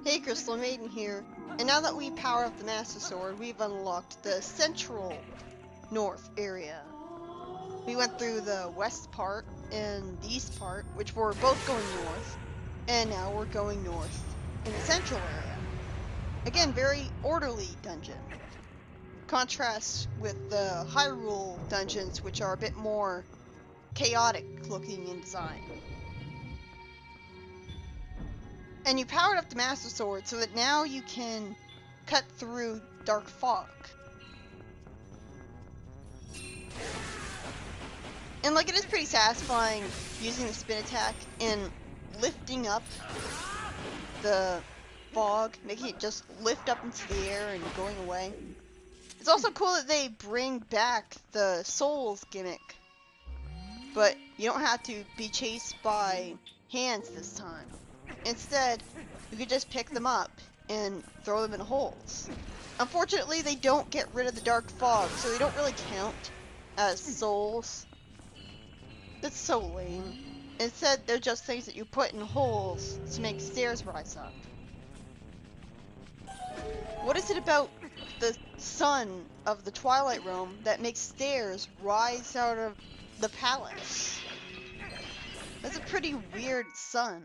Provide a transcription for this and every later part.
Hey, Crystal Maiden here, and now that we power up the Master Sword, we've unlocked the central north area. We went through the west part and the east part, which were both going north, and now we're going north in the central area. Again, very orderly dungeon. Contrast with the Hyrule dungeons, which are a bit more chaotic looking in design. And you powered up the Master Sword so that now you can cut through dark fog. And like, it is pretty satisfying using the spin attack and lifting up the fog, making it just lift up into the air and going away. It's also cool that they bring back the souls gimmick, but you don't have to be chased by hands this time. Instead, you could just pick them up and throw them in holes. Unfortunately, they don't get rid of the dark fog, so they don't really count as souls. That's so lame. Instead, they're just things that you put in holes to make stairs rise up. What is it about the sun of the Twilight realm that makes stairs rise out of the palace? That's a pretty weird sun.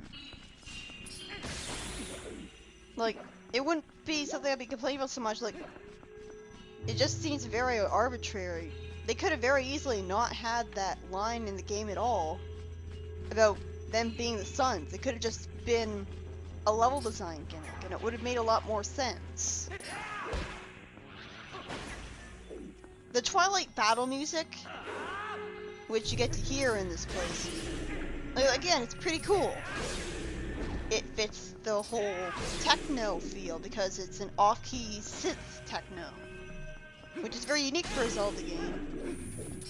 Like, it wouldn't be something I'd be complaining about so much, like, it just seems very arbitrary. They could have very easily not had that line in the game at all about them being the suns. It could have just been a level design gimmick, and it would have made a lot more sense. The Twilight battle music, which you get to hear in this place, like, again, it's pretty cool. It fits the whole techno feel because it's an off-key synth techno, which is very unique for a Zelda game.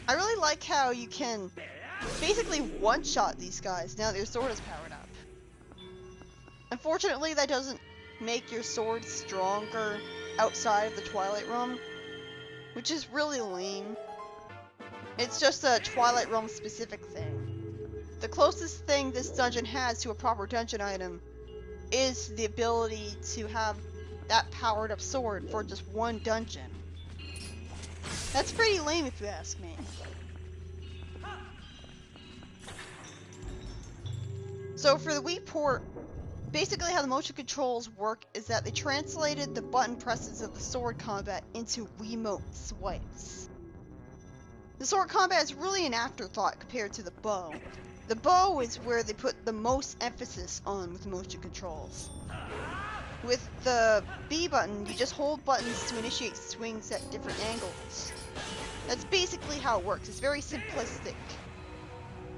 I really like how you can basically one-shot these guys now that your sword is powered up. Unfortunately, that doesn't make your sword stronger outside of the Twilight realm, which is really lame. It's just a Twilight realm specific thing. The closest thing this dungeon has to a proper dungeon item is the ability to have that powered up sword for just one dungeon. That's pretty lame if you ask me. So for the Wii port, basically how the motion controls work is that they translated the button presses of the sword combat into Wiimote swipes. The sword combat is really an afterthought compared to the bow. The bow is where they put the most emphasis on with motion controls. With the B button, you just hold buttons to initiate swings at different angles. That's basically how it works. It's very simplistic,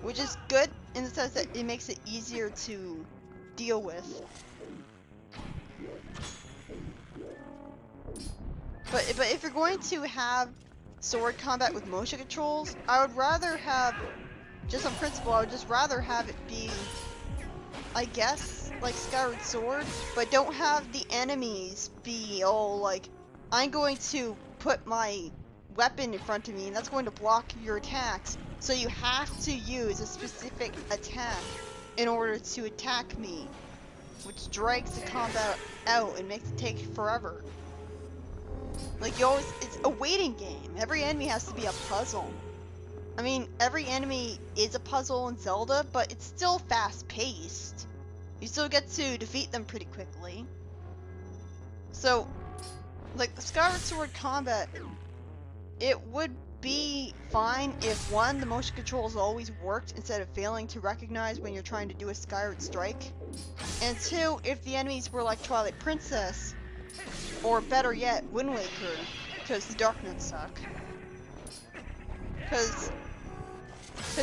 which is good in the sense that it makes it easier to deal with. But if you're going to have sword combat with motion controls, I would rather have, just on principle, I would just rather have it be, I guess, like Skyward Sword, but don't have the enemies be all like, I'm going to put my weapon in front of me and that's going to block your attacks, so you have to use a specific attack in order to attack me, which drags the combat out and makes it take forever. Like, you always, it's a waiting game. Every enemy has to be a puzzle. I mean, every enemy is a puzzle in Zelda, but it's still fast-paced. You still get to defeat them pretty quickly. So, like, the Skyward Sword combat, it would be fine if, one, the motion controls always worked instead of failing to recognize when you're trying to do a Skyward Strike, and two, if the enemies were like Twilight Princess, or better yet, Wind Waker, because the Dark Notes suck. Because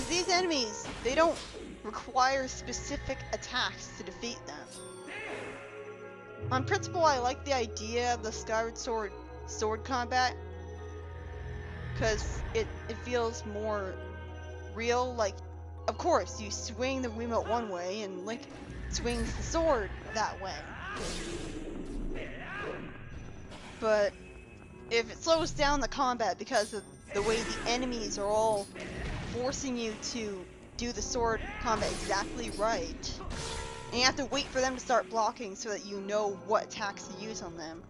these enemies, they don't require specific attacks to defeat them. On principle, I like the idea of the Skyward Sword combat, because it feels more real. Like, of course, you swing the Wiimote one way, and Link swings the sword that way. But if it slows down the combat because of the way the enemies are all forcing you to do the sword combat exactly right, And you have to wait for them to start blocking so that you know what attacks to use on them.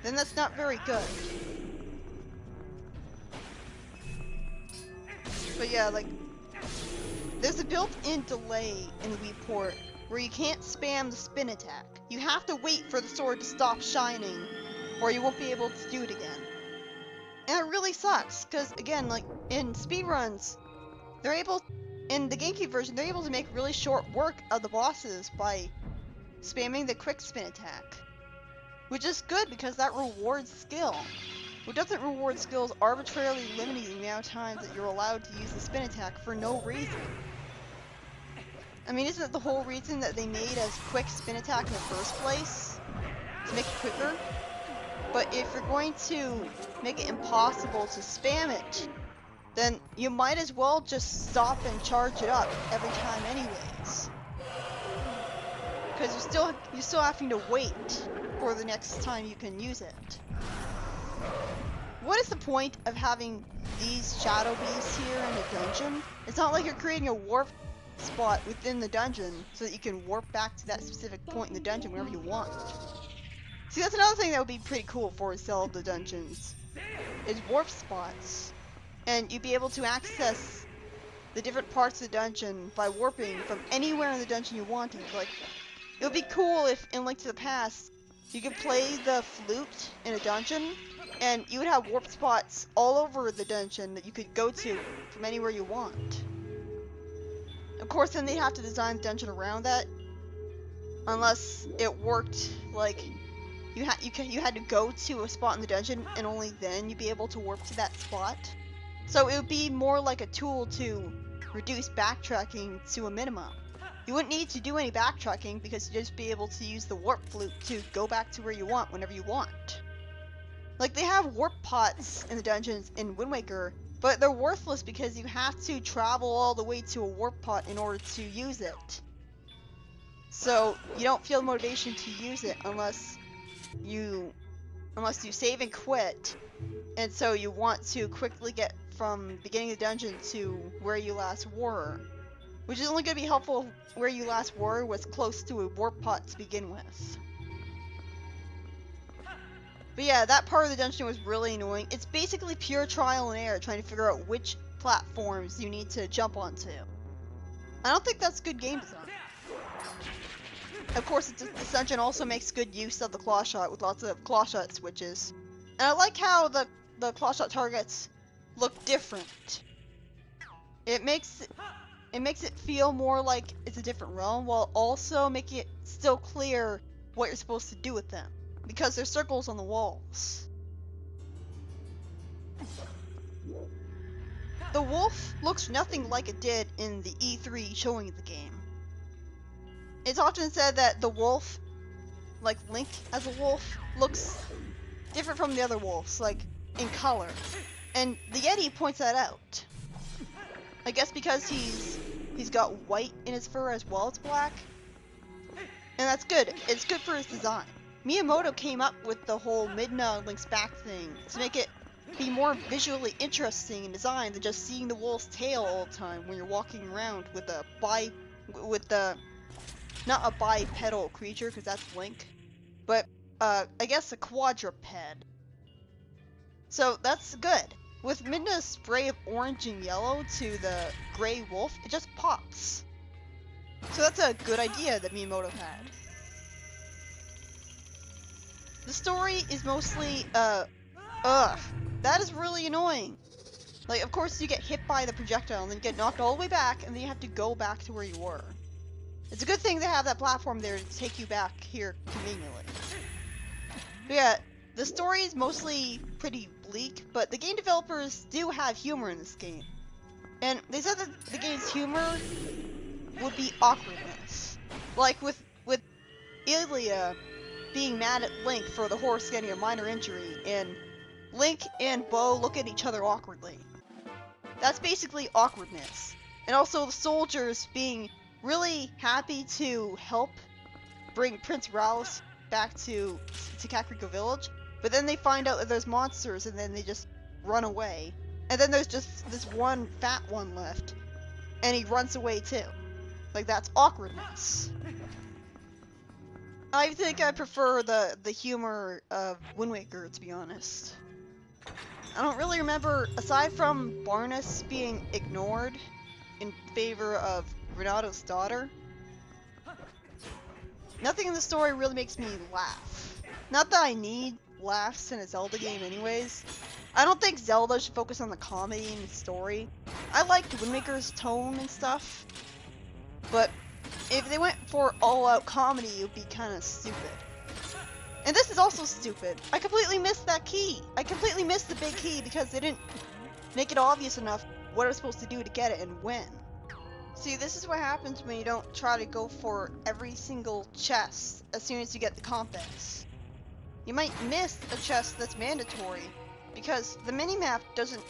Then that's not very good. But yeah, like, there's a built-in delay in the Wii port where you can't spam the spin attack. You have to wait for the sword to stop shining, or you won't be able to do it again. And it really sucks, because again, like, in speedruns, they're able, in the GameCube version, they're able to make really short work of the bosses by spamming the quick spin attack. Which is good, because that rewards skill. What doesn't reward skill is arbitrarily limiting the amount of times that you're allowed to use the spin attack for no reason. I mean, isn't it the whole reason that they made a quick spin attack in the first place? To make it quicker? But if you're going to make it impossible to spam it, then you might as well just stop and charge it up every time anyways. Because you're still having to wait for the next time you can use it. What is the point of having these shadow beasts here in a dungeon? It's not like you're creating a warp spot within the dungeon so that you can warp back to that specific point in the dungeon whenever you want. See, that's another thing that would be pretty cool for Zelda dungeons, is warp spots. And you'd be able to access the different parts of the dungeon by warping from anywhere in the dungeon you wanted. Like, it would be cool if in Link to the Past, you could play the flute in a dungeon, and you would have warp spots all over the dungeon that you could go to from anywhere you want. Of course, then they'd have to design the dungeon around that, unless it worked like you had to go to a spot in the dungeon, and only then you'd be able to warp to that spot. So it would be more like a tool to reduce backtracking to a minimum. You wouldn't need to do any backtracking because you'd just be able to use the warp flute to go back to where you want whenever you want. Like, they have warp pots in the dungeons in Wind Waker, but they're worthless because you have to travel all the way to a warp pot in order to use it. So you don't feel motivation to use it unless you save and quit, and so you want to quickly get from beginning of the dungeon to where you last were. Which is only going to be helpful where you last were was close to a warp pot to begin with. But yeah, that part of the dungeon was really annoying. It's basically pure trial and error trying to figure out which platforms you need to jump onto. I don't think that's good game design. Of course, this dungeon also makes good use of the claw shot with lots of claw shot switches. And I like how the claw shot targets look different. It makes it feel more like it's a different realm, while also making it still clear what you're supposed to do with them, because there's circles on the walls. The wolf looks nothing like it did in the E3 showing of the game. It's often said that the wolf, like Link as a wolf, looks different from the other wolves, like in color. And the Yeti points that out. I guess because he's got white in his fur as well as black. And that's good. It's good for his design. Miyamoto came up with the whole Midna Link's back thing to make it be more visually interesting in design than just seeing the wolf's tail all the time when you're walking around with not a bipedal creature, because that's Link, but I guess a quadruped. So that's good. With Midna's spray of orange and yellow to the gray wolf, it just pops. So that's a good idea that Miyamoto had. The story is mostly, that is really annoying. Like, of course you get hit by the projectile and then you get knocked all the way back and then you have to go back to where you were. It's a good thing to have that platform there to take you back here conveniently. But yeah, the story is mostly pretty bleak, but the game developers do have humor in this game. And they said that the game's humor would be awkwardness. Like with Ilia being mad at Link for the horse getting a minor injury, and Link and Bo look at each other awkwardly. That's basically awkwardness. And also the soldiers being really happy to help bring Prince Raus back to Kakariko Village, but then they find out that there's monsters and then they just run away. And then there's just this one fat one left, and he runs away too. Like, that's awkwardness. I think I prefer the humor of Wind Waker, to be honest. I don't really remember, aside from Barnes being ignored in favor of Renato's daughter, nothing in the story really makes me laugh. Not that I need laughs in a Zelda game anyways. I don't think Zelda should focus on the comedy and the story. I liked Wind Waker's tone and stuff, but if they went for all-out comedy, it would be kind of stupid. And this is also stupid. I completely missed that key. I completely missed the big key because they didn't make it obvious enough what I was supposed to do to get it and when. See, this is what happens when you don't try to go for every single chest as soon as you get the compass. You might miss a chest that's mandatory because the minimap doesn't.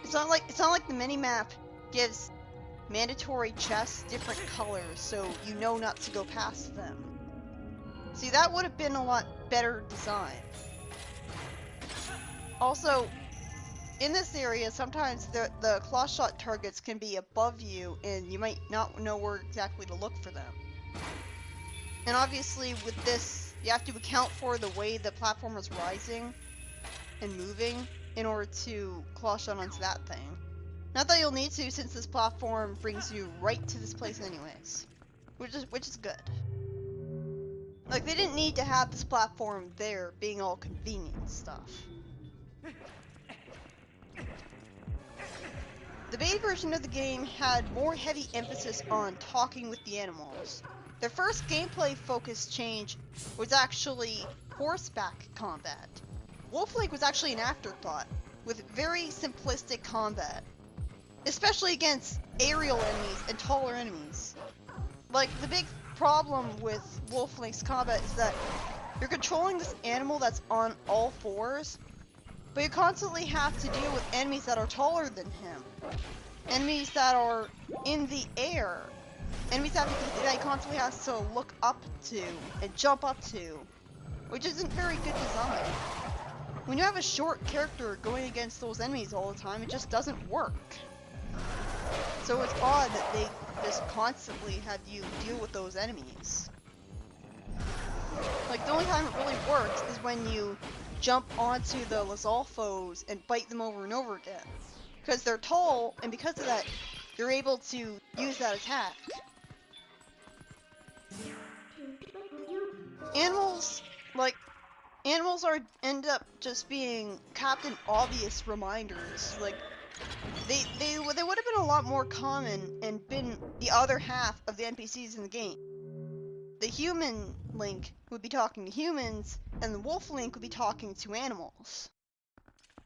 It's not like the minimap gives mandatory chests different colors, so you know not to go past them. See, that would have been a lot better design. Also, in this area, sometimes the claw shot targets can be above you, and you might not know where exactly to look for them. And obviously, with this, you have to account for the way the platform is rising and moving in order to claw shot onto that thing. Not that you'll need to, since this platform brings you right to this place anyways, which is good. Like, they didn't need to have this platform there being all convenient stuff. The beta version of the game had more heavy emphasis on talking with the animals. Their first gameplay focus change was actually horseback combat. Wolf Link was actually an afterthought, with very simplistic combat, especially against aerial enemies and taller enemies. Like, the big problem with Wolf Link's combat is that you're controlling this animal that's on all fours, but you constantly have to deal with enemies that are taller than him. Enemies that are in the air. Enemies that he constantly has to look up to and jump up to, which isn't very good design. When you have a short character going against those enemies all the time, it just doesn't work. So it's odd that they just constantly have you deal with those enemies. Like, the only time it really works is when you jump onto the Lizalfos and bite them over and over again. Because they're tall, and because of that, you're able to use that attack. Animals end up just being Captain Obvious reminders. Like, they would have been a lot more common and been the other half of the NPCs in the game. The human Link would be talking to humans, and the Wolf Link would be talking to animals.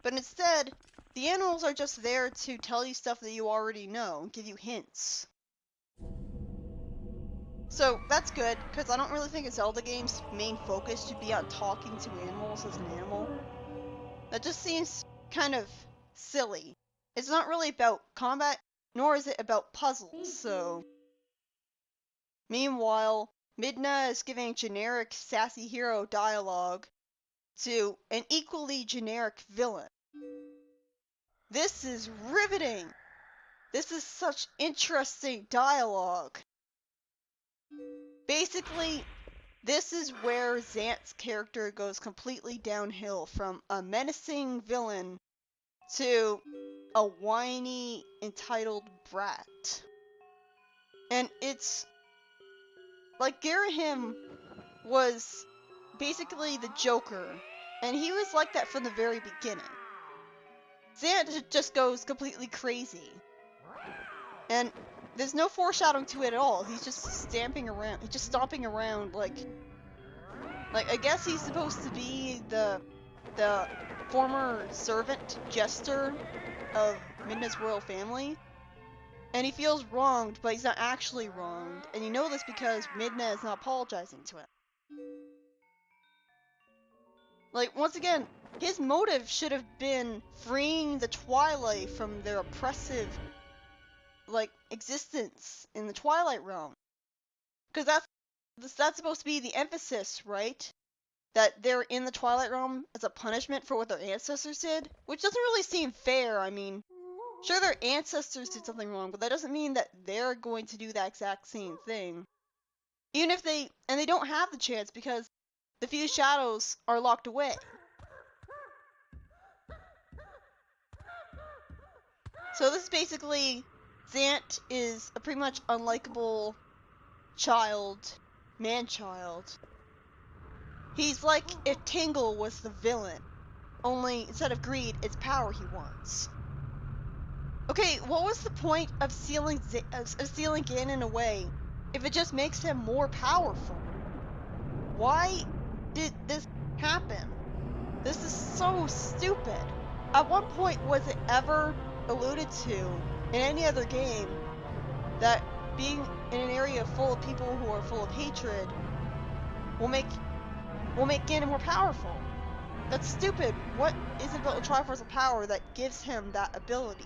But instead, the animals are just there to tell you stuff that you already know, and give you hints. So, that's good, because I don't really think a Zelda game's main focus should be on talking to animals as an animal. That just seems kind of silly. It's not really about combat, nor is it about puzzles, so... Meanwhile, Midna is giving generic sassy hero dialogue to an equally generic villain. This is riveting! This is such interesting dialogue! Basically, this is where Zant's character goes completely downhill from a menacing villain to a whiny, entitled brat. And it's... like, Garahim was basically the Joker, and he was like that from the very beginning. Zant just goes completely crazy. And there's no foreshadowing to it at all. He's just stomping around like I guess he's supposed to be the former servant jester of Midna's royal family. And he feels wronged, but he's not actually wronged. And you know this because Midna is not apologizing to him. Like, once again, his motive should have been freeing the Twilight from their oppressive, like, existence in the Twilight realm. Because that's supposed to be the emphasis, right? That they're in the Twilight realm as a punishment for what their ancestors did? Which doesn't really seem fair, I mean... Sure, their ancestors did something wrong, but that doesn't mean that they're going to do that exact same thing. Even if they don't have the chance because the few shadows are locked away. So this is basically, Zant is a pretty much unlikable child, man-child. He's like if Tingle was the villain, only instead of greed, it's power he wants. Okay, what was the point of sealing Ganon away if it just makes him more powerful? Why did this happen? This is so stupid. At one point, was it ever alluded to in any other game that being in an area full of people who are full of hatred will make Ganon more powerful? That's stupid. What is it about the Triforce of Power that gives him that ability?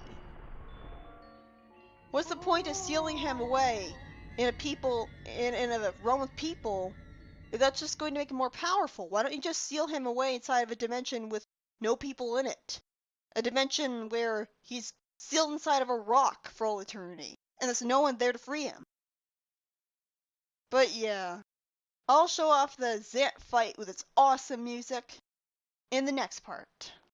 What's the point of sealing him away in a realm of people if that's just going to make him more powerful? Why don't you just seal him away inside of a dimension with no people in it? A dimension where he's sealed inside of a rock for all eternity, and there's no one there to free him. But yeah, I'll show off the Zant fight with its awesome music in the next part.